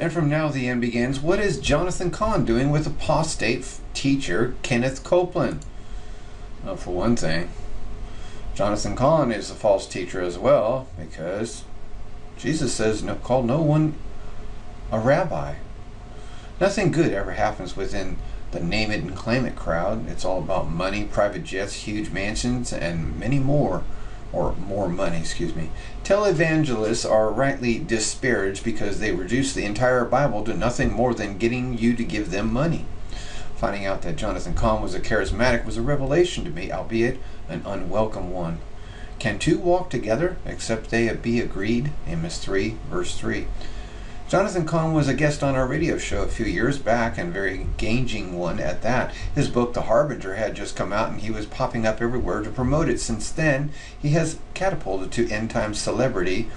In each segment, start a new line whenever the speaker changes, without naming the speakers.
And from Now the End Begins, what is Jonathan Cahn doing with apostate teacher Kenneth Copeland? Well, for one thing, Jonathan Cahn is a false teacher as well, because Jesus says, no, call no one a rabbi. Nothing good ever happens within the name it and claim it crowd. It's all about money, private jets, huge mansions, and many more. Or more money, excuse me. Televangelists are rightly disparaged because they reduce the entire Bible to nothing more than getting you to give them money. Finding out that Jonathan Cahn was a charismatic was a revelation to me, albeit an unwelcome one. Can two walk together except they be agreed? Amos 3, verse 3. Jonathan Cahn was a guest on our radio show a few years back, and a very engaging one at that. His book, The Harbinger, had just come out, and he was popping up everywhere to promote it. Since then, he has catapulted to end-time celebrity,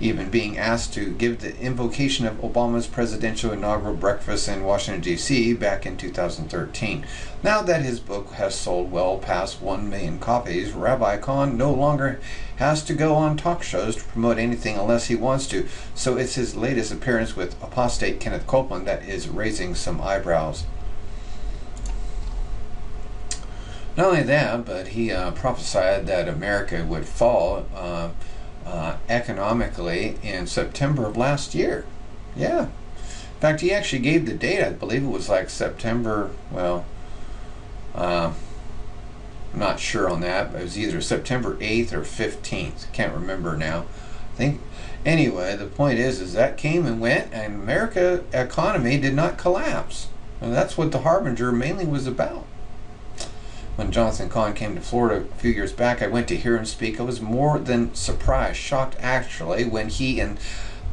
even being asked to give the invocation of Obama's presidential inaugural breakfast in Washington, D.C. back in 2013. Now that his book has sold well past 1 million copies, Rabbi Cahn no longer has to go on talk shows to promote anything unless he wants to. So it's his latest appearance with apostate Kenneth Copeland that is raising some eyebrows. Not only that, but he prophesied that America would fall economically in September of last year. Yeah. In fact, he actually gave the date. I believe it was like September, well, I'm not sure on that, but it was either September 8th or 15th. Can't remember now. I think, anyway, the point is that came and went, and America economy did not collapse. And that's what the Harbinger mainly was about. When Jonathan Cahn came to Florida a few years back, I went to hear him speak. I was more than surprised, shocked actually, when he and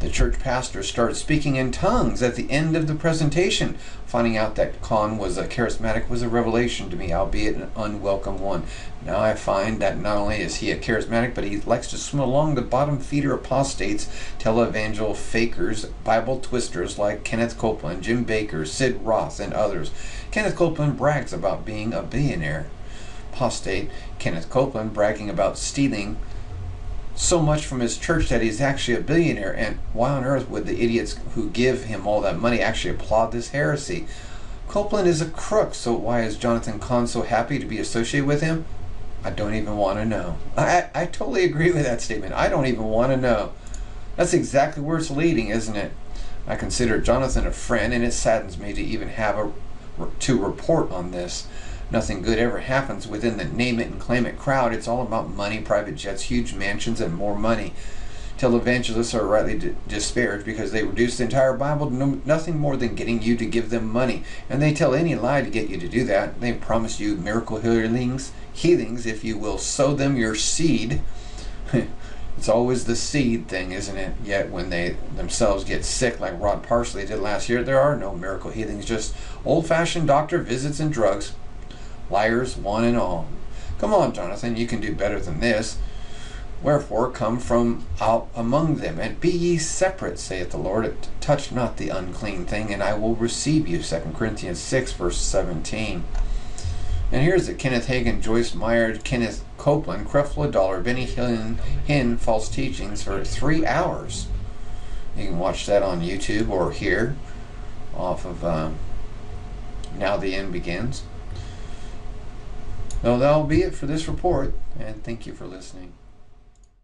the church pastor started speaking in tongues at the end of the presentation. Finding out that Cahn was a charismatic was a revelation to me, albeit an unwelcome one. Now I find that not only is he a charismatic, but he likes to swim along the bottom feeder apostates, televangel fakers, Bible twisters like Kenneth Copeland, Jim Bakker, Sid Roth, and others. Kenneth Copeland brags about being a billionaire. Apostate Kenneth Copeland bragging about stealing so much from his church that he's actually a billionaire. And why on earth would the idiots who give him all that money actually applaud this heresy? Copeland is a crook, so why is Jonathan Cahn so happy to be associated with him? I don't even want to know. I totally agree with that statement. I don't even want to know. That's exactly where it's leading, isn't it? I consider Jonathan a friend, and it saddens me to even have to report on this. Nothing good ever happens within the name it and claim it crowd. It's all about money, private jets, huge mansions, and more money. Televangelists are rightly disparaged because they reduce the entire Bible to nothing more than getting you to give them money. And they tell any lie to get you to do that. They promise you miracle healings if you will sow them your seed. It's always the seed thing, isn't it? Yet when they themselves get sick, like Rod Parsley did last year, there are no miracle healings, just old-fashioned doctor visits and drugs. Liars, one and all. Come on, Jonathan, you can do better than this. Wherefore come from out among them, and be ye separate, saith the Lord. Touch not the unclean thing, and I will receive you. 2 Corinthians 6, verse 17. And here's the Kenneth Hagin, Joyce Meyer, Kenneth Copeland, Creflo Dollar, Benny Hinn, false teachings for 3 hours. You can watch that on YouTube or here off of Now the End Begins. Well, that'll be it for this report, and thank you for listening.